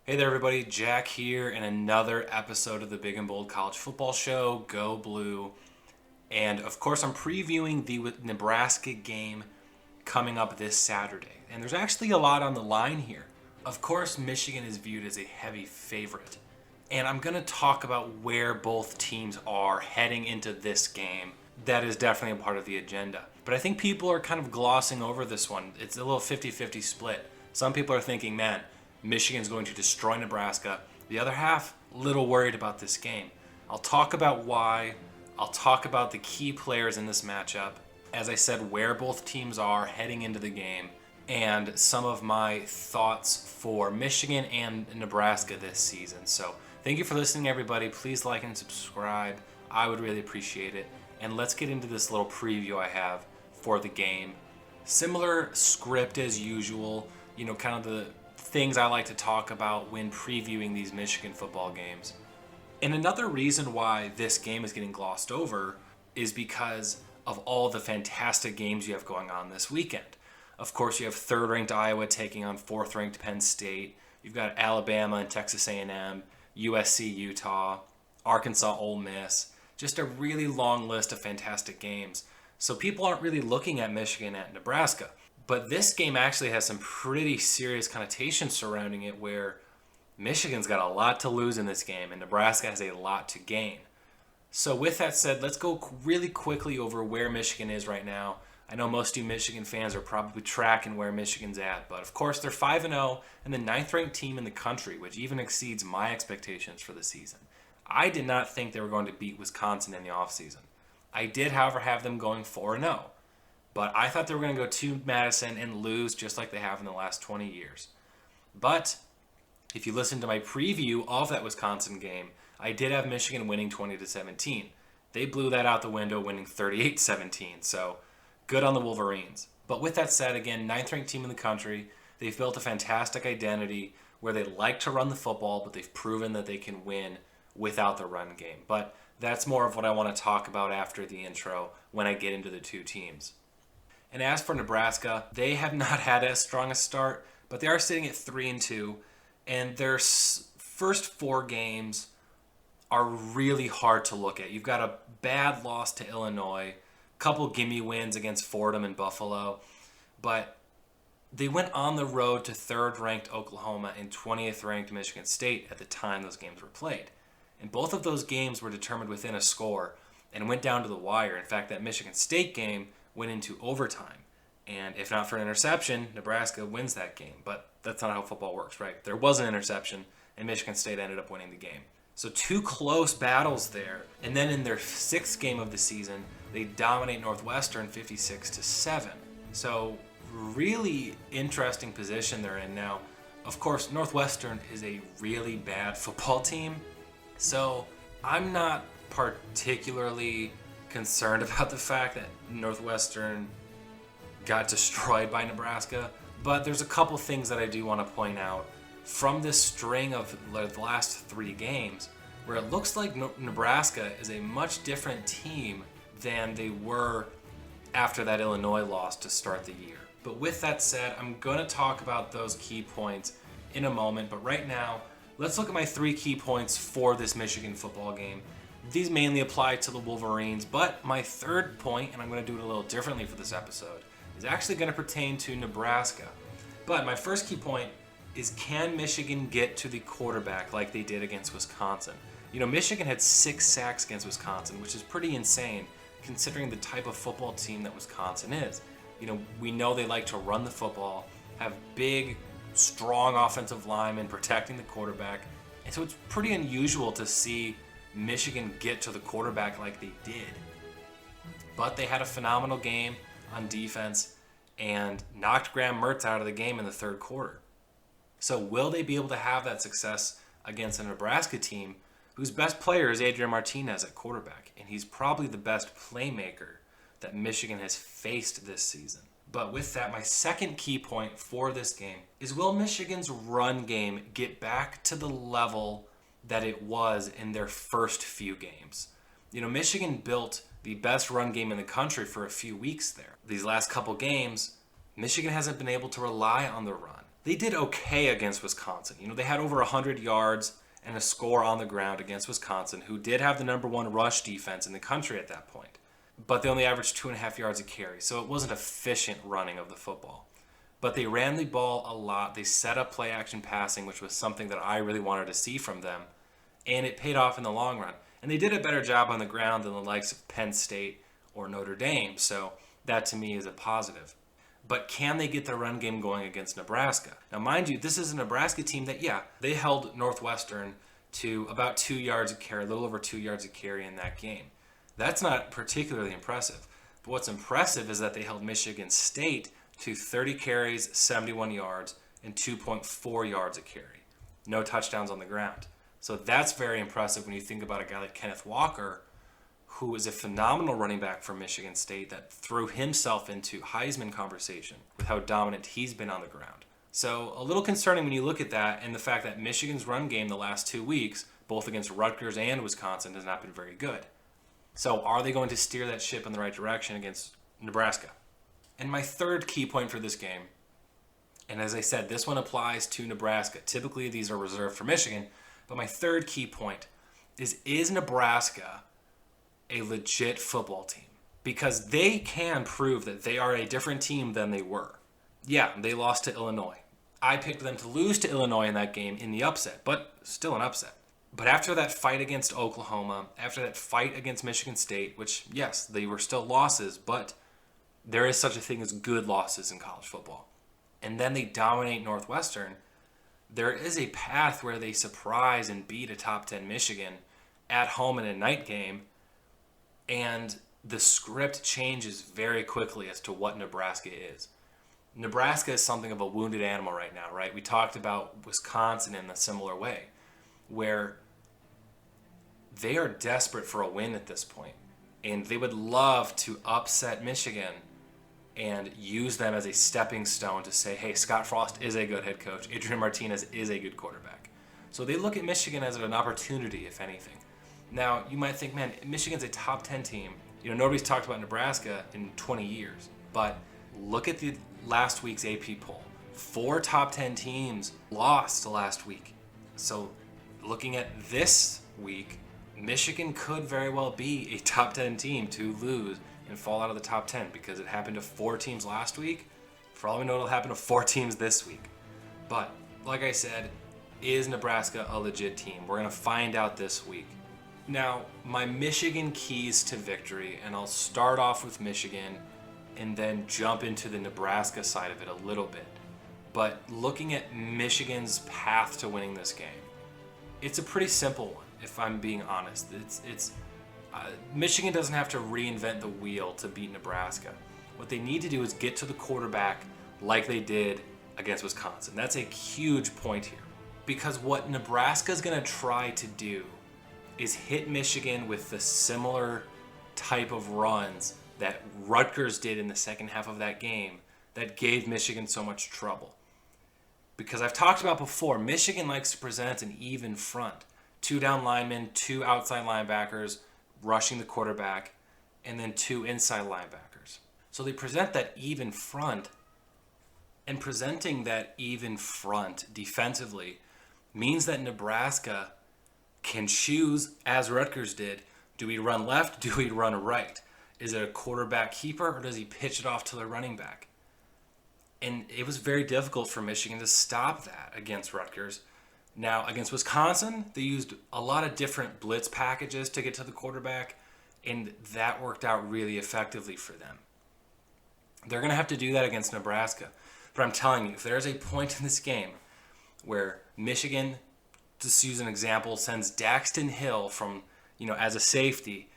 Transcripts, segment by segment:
Hey there, everybody. Jack here in another episode of the Big and Bold College Football Show. Go Blue. And of course, I'm previewing the Nebraska game coming up this Saturday. And there's actually a lot on the line here. Of course, Michigan is viewed as a heavy favorite. And I'm going to talk about where both teams are heading into this game. That is definitely a part of the agenda. But I think people are kind of glossing over this one. It's a little 50-50 split. Some people are thinking, man, Michigan's going to destroy Nebraska. The other half, a little worried about this game. I'll talk about why. I'll talk about the key players in this matchup. As I said, where both teams are heading into the game. And some of my thoughts for Michigan and Nebraska this season. So thank you for listening, everybody. Please like and subscribe. I would really appreciate it. And let's get into this little preview I have for the game. Similar script as usual. Kind of the things I like to talk about when previewing these Michigan football games. And another reason why this game is getting glossed over is because of all the fantastic games you have going on this weekend. Of course, you have third-ranked Iowa taking on fourth-ranked Penn State. You've got Alabama and Texas A&M, USC, Utah, Arkansas, Ole Miss. Just a really long list of fantastic games. So people aren't really looking at Michigan at Nebraska. But this game actually has some pretty serious connotations surrounding it where Michigan's got a lot to lose in this game and Nebraska has a lot to gain. So with that said, let's go really quickly over where Michigan is right now. I know most of you Michigan fans are probably tracking where Michigan's at, but of course they're 5-0 and the 9th-ranked team in the country, which even exceeds my expectations for the season. I did not think they were going to beat Wisconsin in the offseason. I did, however, have them going 4-0. But I thought they were going to go to Madison and lose just like they have in the last 20 years. But if you listen to my preview of that Wisconsin game, I did have Michigan winning 20-17. They blew that out the window, winning 38-17. So good on the Wolverines. But with that said, again, 9th-ranked team in the country. They've built a fantastic identity where they like to run the football, but they've proven that they can win without the run game. But that's more of what I want to talk about after the intro when I get into the two teams. And as for Nebraska, they have not had as strong a start, but they are sitting at 3-2, and their first 4 games are really hard to look at. You've got a bad loss to Illinois, a couple gimme wins against Fordham and Buffalo, but they went on the road to 3rd-ranked Oklahoma and 20th-ranked Michigan State at the time those games were played. And both of those games were determined within a score and went down to the wire. In fact, that Michigan State game went into overtime. And if not for an interception, Nebraska wins that game. But that's not how football works, right? There was an interception, and Michigan State ended up winning the game. So 2 close battles there. And then in their 6th game of the season, they dominate Northwestern 56-7. So really interesting position they're in now. Of course, Northwestern is a really bad football team. So I'm not particularly concerned about the fact that Northwestern got destroyed by Nebraska, but there's a couple things that I do want to point out from this string of the last 3 games where it looks like Nebraska is a much different team than they were after that Illinois loss to start the year. But with that said, I'm going to talk about those key points in a moment, but right now, let's look at my 3 key points for this Michigan football game. These mainly apply to the Wolverines, but my 3rd point, and I'm going to do it a little differently for this episode, is actually going to pertain to Nebraska. But my first key point is, can Michigan get to the quarterback like they did against Wisconsin? Michigan had 6 sacks against Wisconsin, which is pretty insane considering the type of football team that Wisconsin is. We know they like to run the football, have big, strong offensive linemen protecting the quarterback, and so it's pretty unusual to see Michigan get to the quarterback like they did. But they had a phenomenal game on defense and knocked Graham Mertz out of the game in the 3rd quarter. So will they be able to have that success against a Nebraska team whose best player is Adrian Martinez at quarterback, and he's probably the best playmaker that Michigan has faced this season? But with that, my second key point for this game is, will Michigan's run game get back to the level that it was in their first few games? Michigan built the best run game in the country for a few weeks there. These last couple games, Michigan hasn't been able to rely on the run. they did okay against Wisconsin. They had over 100 yards and a score on the ground against Wisconsin, who did have the number one rush defense in the country at that point. But they only averaged 2.5 yards a carry, so it wasn't efficient running of the football. But they ran the ball a lot. They set up play action passing, which was something that I really wanted to see from them. And it paid off in the long run. And they did a better job on the ground than the likes of Penn State or Notre Dame. So that to me is a positive. But can they get the run game going against Nebraska? Now, mind you, this is a Nebraska team that, they held Northwestern to about 2 yards a carry, a little over 2 yards a carry in that game. That's not particularly impressive. But what's impressive is that they held Michigan State to 30 carries, 71 yards, and 2.4 yards a carry. No touchdowns on the ground. So that's very impressive when you think about a guy like Kenneth Walker, who is a phenomenal running back for Michigan State that threw himself into Heisman conversation with how dominant he's been on the ground. So a little concerning when you look at that and the fact that Michigan's run game the last 2 weeks, both against Rutgers and Wisconsin, has not been very good. So are they going to steer that ship in the right direction against Nebraska? And my third key point for this game, and as I said, this one applies to Nebraska. Typically, these are reserved for Michigan. But my third key point is Nebraska a legit football team? Because they can prove that they are a different team than they were. Yeah, they lost to Illinois. I picked them to lose to Illinois in that game in the upset, but still an upset. But after that fight against Oklahoma, after that fight against Michigan State, which, yes, they were still losses, but there is such a thing as good losses in college football. And then they dominate Northwestern. There is a path where they surprise and beat a top 10 Michigan at home in a night game, and the script changes very quickly as to what Nebraska is. Nebraska is something of a wounded animal right now, right? We talked about Wisconsin in a similar way, where they are desperate for a win at this point, and they would love to upset Michigan and use them as a stepping stone to say, hey, Scott Frost is a good head coach. Adrian Martinez is a good quarterback. So they look at Michigan as an opportunity, if anything. Now, you might think, man, Michigan's a top 10 team. Nobody's talked about Nebraska in 20 years. But look at the last week's AP poll. 4 top 10 teams lost last week. So looking at this week, Michigan could very well be a top 10 team to lose and fall out of the top 10 because it happened to 4 teams last week. For all we know, it'll happen to 4 teams this week. But like I said, is Nebraska a legit team? We're going to find out this week. Now, my Michigan keys to victory, and I'll start off with Michigan and then jump into the Nebraska side of it a little bit. But looking at Michigan's path to winning this game, it's a pretty simple one, if I'm being honest. Michigan doesn't have to reinvent the wheel to beat Nebraska. What they need to do is get to the quarterback like they did against Wisconsin. That's a huge point here. Because what Nebraska's going to try to do is hit Michigan with the similar type of runs that Rutgers did in the second half of that game that gave Michigan so much trouble. Because I've talked about before, Michigan likes to present an even front. 2 down linemen, 2 outside linebackers rushing the quarterback, and then 2 inside linebackers. So they present that even front, and presenting that even front defensively means that Nebraska can choose, as Rutgers did, do we run left, do we run right? Is it a quarterback keeper, or does he pitch it off to the running back? And it was very difficult for Michigan to stop that against Rutgers. Now, against Wisconsin, they used a lot of different blitz packages to get to the quarterback, and that worked out really effectively for them. They're going to have to do that against Nebraska. But I'm telling you, if there's a point in this game where Michigan, just use an example, sends Daxton Hill from, as a safety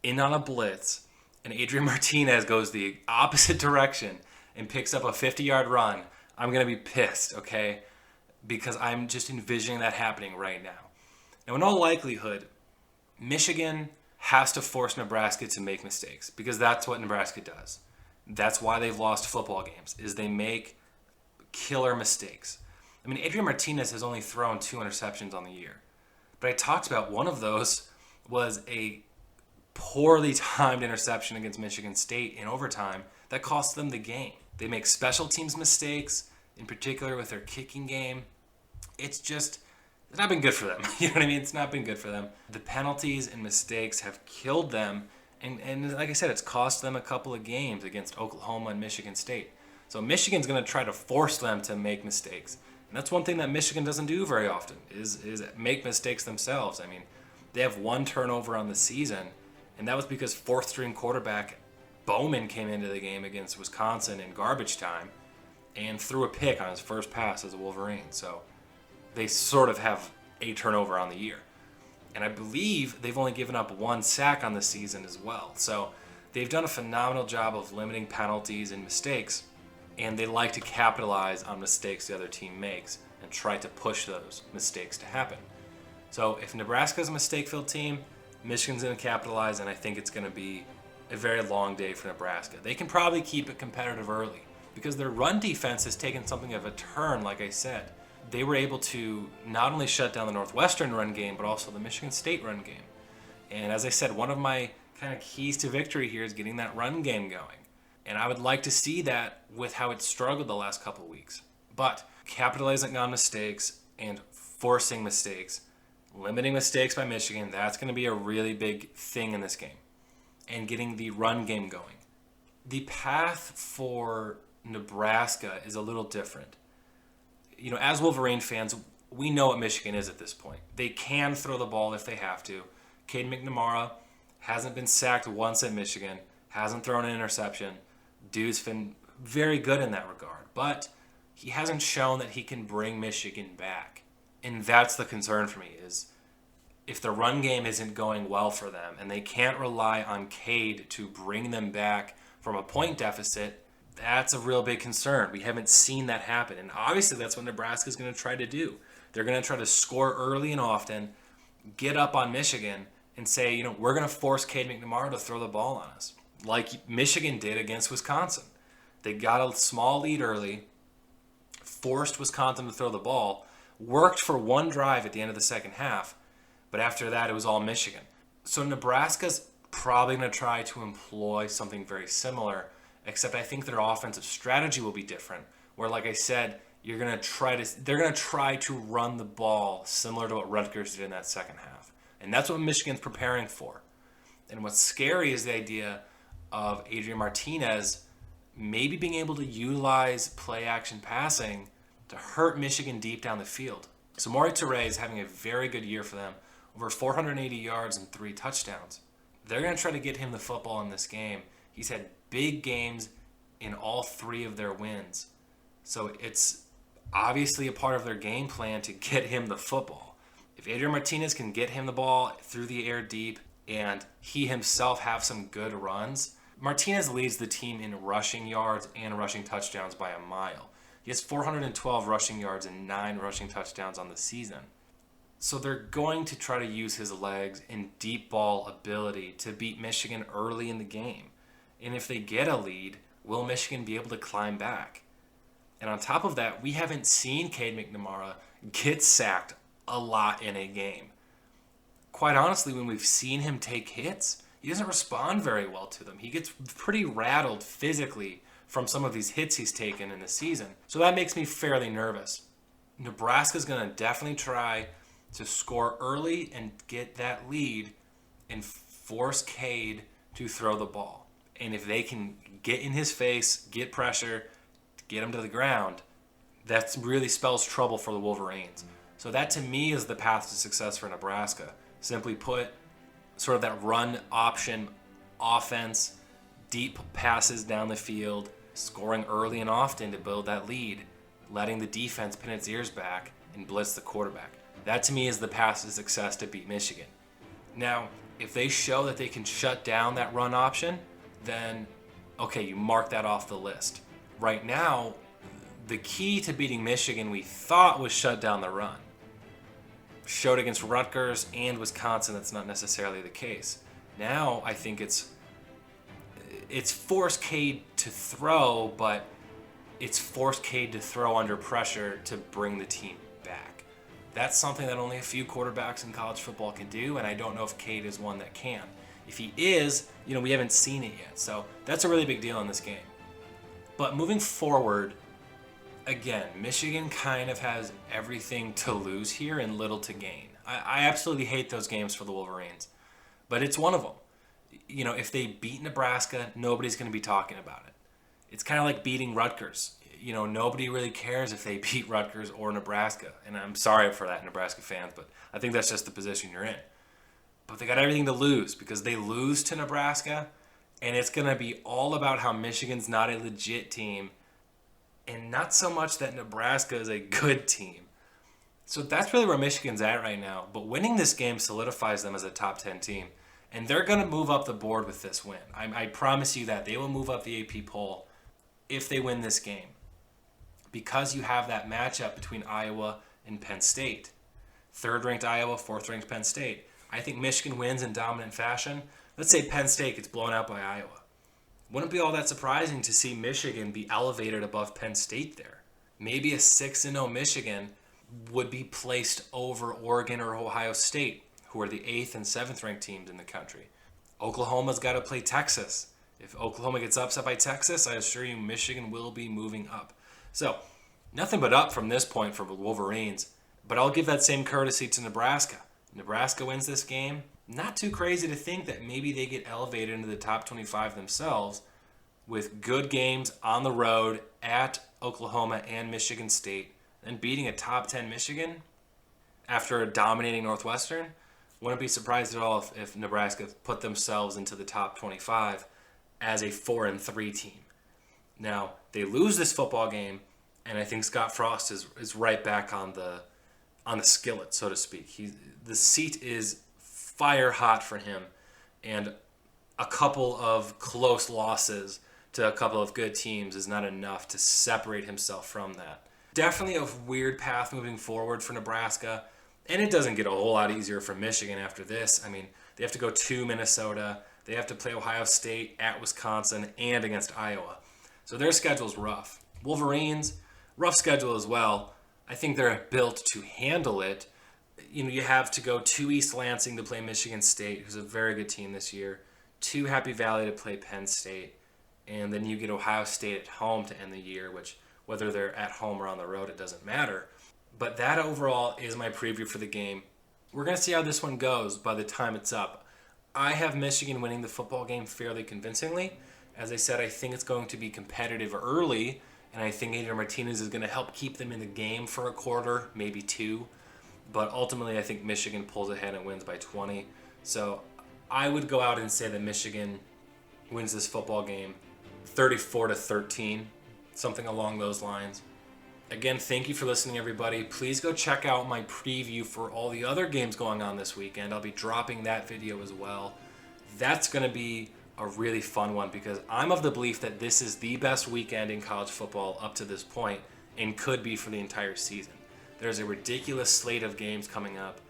in on a blitz, and Adrian Martinez goes the opposite direction and picks up a 50-yard run, I'm going to be pissed, okay? Because I'm just envisioning that happening right now. Now, in all likelihood, Michigan has to force Nebraska to make mistakes because that's what Nebraska does. That's why they've lost football games, is they make killer mistakes. I mean, Adrian Martinez has only thrown 2 interceptions on the year. But I talked about one of those was a poorly timed interception against Michigan State in overtime that cost them the game. They make special teams mistakes. in particular with their kicking game. It's not been good for them. You know what I mean? It's not been good for them. The penalties and mistakes have killed them. And like I said, it's cost them a couple of games against Oklahoma and Michigan State. So Michigan's going to try to force them to make mistakes. And that's one thing that Michigan doesn't do very often, is make mistakes themselves. I mean, they have one turnover on the season, and that was because fourth-string quarterback Bowman came into the game against Wisconsin in garbage time and threw a pick on his first pass as a Wolverine. So they sort of have a turnover on the year. And I believe they've only given up one sack on the season as well. So they've done a phenomenal job of limiting penalties and mistakes, and they like to capitalize on mistakes the other team makes and try to push those mistakes to happen. So if Nebraska's a mistake-filled team, Michigan's going to capitalize, and I think it's going to be a very long day for Nebraska. They can probably keep it competitive early because their run defense has taken something of a turn, like I said. They were able to not only shut down the Northwestern run game, but also the Michigan State run game. And as I said, one of my kind of keys to victory here is getting that run game going. And I would like to see that with how it struggled the last couple of weeks. But capitalizing on mistakes and forcing mistakes, limiting mistakes by Michigan, that's going to be a really big thing in this game. And getting the run game going. The path for Nebraska is a little different. You know, as Wolverine fans, we know what Michigan is at this point. They can throw the ball if they have to. Cade McNamara hasn't been sacked once at Michigan, hasn't thrown an interception. Dude's been very good in that regard, but he hasn't shown that he can bring Michigan back. And that's the concern for me, is if the run game isn't going well for them and they can't rely on Cade to bring them back from a point deficit, that's a real big concern. We haven't seen that happen. And obviously that's what Nebraska's going to try to do. They're going to try to score early and often, get up on Michigan, and say, you know, we're going to force Cade McNamara to throw the ball on us, like Michigan did against Wisconsin. They got a small lead early, forced Wisconsin to throw the ball, worked for one drive at the end of the second half, but after that it was all Michigan. So Nebraska's probably going to try to employ something very similar, except I think their offensive strategy will be different. Where, like I said, they're going to try to run the ball similar to what Rutgers did in that second half. And that's what Michigan's preparing for. And what's scary is the idea of Adrian Martinez maybe being able to utilize play-action passing to hurt Michigan deep down the field. So Maury Toure is having a very good year for them, over 480 yards and 3 touchdowns. They're going to try to get him the football in this game. He's had big games in all 3 of their wins. So it's obviously a part of their game plan to get him the football. If Adrian Martinez can get him the ball through the air deep and he himself have some good runs, Martinez leads the team in rushing yards and rushing touchdowns by a mile. He has 412 rushing yards and 9 rushing touchdowns on the season. So they're going to try to use his legs and deep ball ability to beat Michigan early in the game. And if they get a lead, will Michigan be able to climb back? And on top of that, we haven't seen Cade McNamara get sacked a lot in a game. Quite honestly, when we've seen him take hits, he doesn't respond very well to them. He gets pretty rattled physically from some of these hits he's taken in the season. So that makes me fairly nervous. Nebraska's going to definitely try to score early and get that lead and force Cade to throw the ball. And if they can get in his face, get pressure, get him to the ground, that really spells trouble for the Wolverines. So that to me is the path to success for Nebraska. Simply put, sort of that run option offense, deep passes down the field, scoring early and often to build that lead, letting the defense pin its ears back and blitz the quarterback. That to me is the path to success to beat Michigan. Now, if they show that they can shut down that run option, then okay, you mark that off the list. Right now, the key to beating Michigan we thought was shut down the run. Showed against Rutgers and Wisconsin that's not necessarily the case. Now I think it's forced Cade to throw, but it's forced Cade to throw under pressure to bring the team back. That's something that only a few quarterbacks in college football can do, and I don't know if Cade is one that can. If he is, we haven't seen it yet. So that's a really big deal in this game. But moving forward, again, Michigan kind of has everything to lose here and little to gain. I absolutely hate those games for the Wolverines, but it's one of them. You know, if they beat Nebraska, nobody's going to be talking about it. It's kind of like beating Rutgers. You know, nobody really cares if they beat Rutgers or Nebraska. And I'm sorry for that, Nebraska fans, but I think that's just the position you're in. But they got everything to lose because they lose to Nebraska, and it's going to be all about how Michigan's not a legit team and not so much that Nebraska is a good team. So that's really where Michigan's at right now. But winning this game solidifies them as a top 10 team. And they're going to move up the board with this win. I promise you that. They will move up the AP poll if they win this game. Because you have that matchup between Iowa and Penn State. Third-ranked Iowa, fourth-ranked Penn State. I think Michigan wins in dominant fashion. Let's say Penn State gets blown out by Iowa. Wouldn't it be all that surprising to see Michigan be elevated above Penn State there? Maybe a 6-0 Michigan would be placed over Oregon or Ohio State, who are the 8th and 7th ranked teams in the country. Oklahoma's got to play Texas. If Oklahoma gets upset by Texas, I assure you Michigan will be moving up. So, nothing but up from this point for the Wolverines. But I'll give that same courtesy to Nebraska. Nebraska wins this game. Not too crazy to think that maybe they get elevated into the top 25 themselves with good games on the road at Oklahoma and Michigan State, and beating a top 10 Michigan after dominating Northwestern. Wouldn't be surprised at all if Nebraska put themselves into the top 25 as a 4-3 team. Now, they lose this football game, and I think Scott Frost is right back on the skillet, so to speak. The seat is fire hot for him, and a couple of close losses to a couple of good teams is not enough to separate himself from that. Definitely a weird path moving forward for Nebraska, and it doesn't get a whole lot easier for Michigan after this. I mean, they have to go to Minnesota, they have to play Ohio State, at Wisconsin, and against Iowa. So their schedule's rough. Wolverines, rough schedule as well. I think they're built to handle it. You know, you have to go to East Lansing to play Michigan State, who's a very good team this year, to Happy Valley to play Penn State, and then you get Ohio State at home to end the year, which whether they're at home or on the road, it doesn't matter. But that overall is my preview for the game. We're going to see how this one goes by the time it's up. I have Michigan winning the football game fairly convincingly. As I said, I think it's going to be competitive early, and I think Adrian Martinez is going to help keep them in the game for a quarter, maybe two. But ultimately, I think Michigan pulls ahead and wins by 20. So I would go out and say that Michigan wins this football game 34-13, something along those lines. Again, thank you for listening, everybody. Please go check out my preview for all the other games going on this weekend. I'll be dropping that video as well. That's going to be a really fun one because I'm of the belief that this is the best weekend in college football up to this point and could be for the entire season. There's a ridiculous slate of games coming up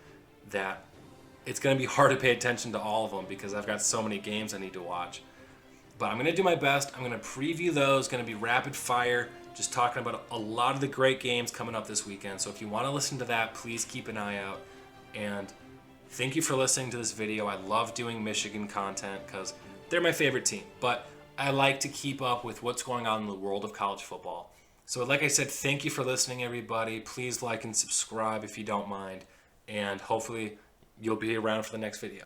that it's going to be hard to pay attention to all of them because I've got so many games I need to watch. But I'm going to do my best. I'm going to preview those. Going to be rapid fire, just talking about a lot of the great games coming up this weekend. So if you want to listen to that, please keep an eye out. And thank you for listening to this video. I love doing Michigan content because they're my favorite team. But I like to keep up with what's going on in the world of college football. So like I said, thank you for listening, everybody. Please like and subscribe if you don't mind. And hopefully you'll be around for the next video.